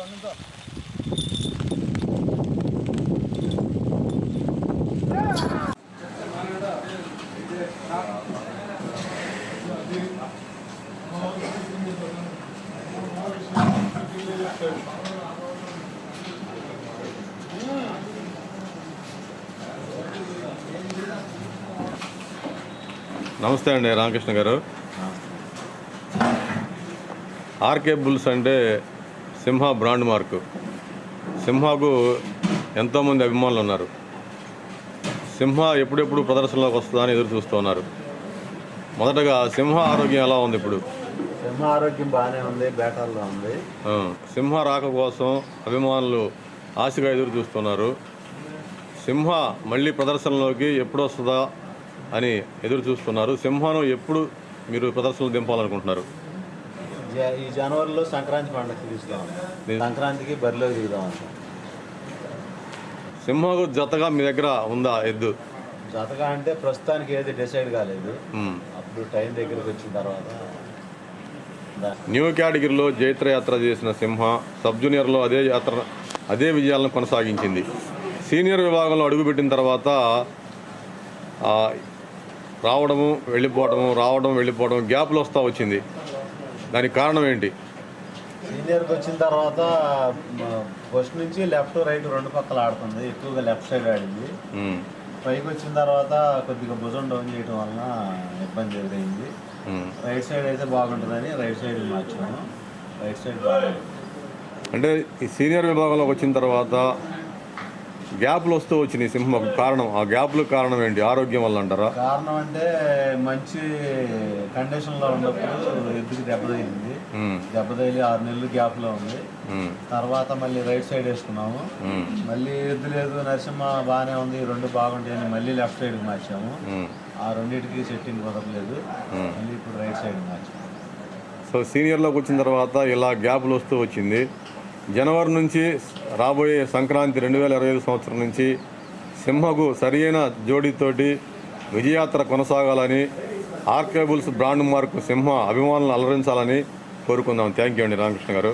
నమస్తే అండి రామకృష్ణ గారు. ఆర్కే బుల్స్ అంటే సింహ బ్రాండ్ మార్కు. సింహకు ఎంతోమంది అభిమానులు ఉన్నారు. సింహ ఎప్పుడెప్పుడు ప్రదర్శనలోకి వస్తుందా అని ఎదురు చూస్తూ ఉన్నారు. మొదటగా సింహ ఆరోగ్యం ఎలా ఉంది ఇప్పుడు? సింహ ఆరోగ్యం బాగానే ఉంది, బేటర్లో ఉంది. సింహ రాక కోసం అభిమానులు ఆశగా ఎదురు చూస్తున్నారు. సింహ మళ్ళీ ప్రదర్శనలోకి ఎప్పుడు వస్తుందా అని ఎదురు చూస్తున్నారు. సింహను ఎప్పుడు మీరు ప్రదర్శనలు దింపాలనుకుంటున్నారు? ఈ జనవరిలో సంక్రాంతి పండుగకి తీసుకెళ్ళాం. సంక్రాంతికి బరిలోకి దిగుదాం. సింహకు జతగా మీ దగ్గర ఉందా ఎద్దు? జతగా అంటే ప్రస్తుతానికి ఏది డిసైడ్ కాలేదు. అప్పుడు టైం దగ్గరికి వచ్చిన తర్వాత. న్యూ కేటగిరీలో జైత్రయాత్ర చేసిన సింహ సబ్ జూనియర్లో అదే విజయాలను కొనసాగించింది. సీనియర్ విభాగంలో అడుగుపెట్టిన తర్వాత రావడము వెళ్ళిపోవడం గ్యాప్లు వస్తూ వచ్చింది. దానికి కారణం ఏంటి? సీనియర్కి వచ్చిన తర్వాత ఫస్ట్ నుంచి లెఫ్ట్ రైట్ రెండు పక్కల ఆడుతుంది. ఎక్కువగా లెఫ్ట్ సైడ్ ఆడింది. పైకి వచ్చిన తర్వాత కొద్దిగా భుజం డౌన్ చేయడం వలన ఇబ్బంది ఎదురైంది. రైట్ సైడ్ అయితే బాగుంటుందని రైట్ సైడ్ మార్చాము. రైట్ సైడ్ బాగుంటుంది. అంటే ఈ సీనియర్ విభాగంలోకి వచ్చిన తర్వాత గ్యాప్లు వస్తూ వచ్చినాయి సింహకు. కారణం, ఆ గ్యాప్లకు కారణం ఏంటి? ఆరోగ్యం వల్ల అంటారా? కారణం అంటే మంచి కండిషన్లో ఉన్నప్పుడు ఎద్దుకి దెబ్బతగిలింది. దెబ్బతగిలి 6 నెలలు గ్యాప్లో ఉంది. తర్వాత మళ్ళీ రైట్ సైడ్ వేసుకున్నాము. మళ్ళీ ఎద్దు లేదు, నరసింహ బాగానే ఉంది, రెండు బాగుంటాయని మళ్ళీ లెఫ్ట్ సైడ్కి మార్చాము. ఆ రెండింటికి సెట్టింగ్ కుదరలేదు. మళ్ళీ ఇప్పుడు రైట్ సైడ్ మార్చాము. సో సీనియర్లోకి వచ్చిన తర్వాత ఇలా గ్యాప్లు వస్తూ వచ్చింది. జనవరి నుంచి రాబోయే సంక్రాంతి 2025 సంవత్సరం నుంచి సింహకు సరియైన జోడీతోటి విజయాత్ర కొనసాగాలని, ఆర్కే బుల్స్ బ్రాండ్ మార్కు సింహ అభిమానులను అలరించాలని కోరుకుందాం. థ్యాంక్ యూ అండి రామకృష్ణ గారు.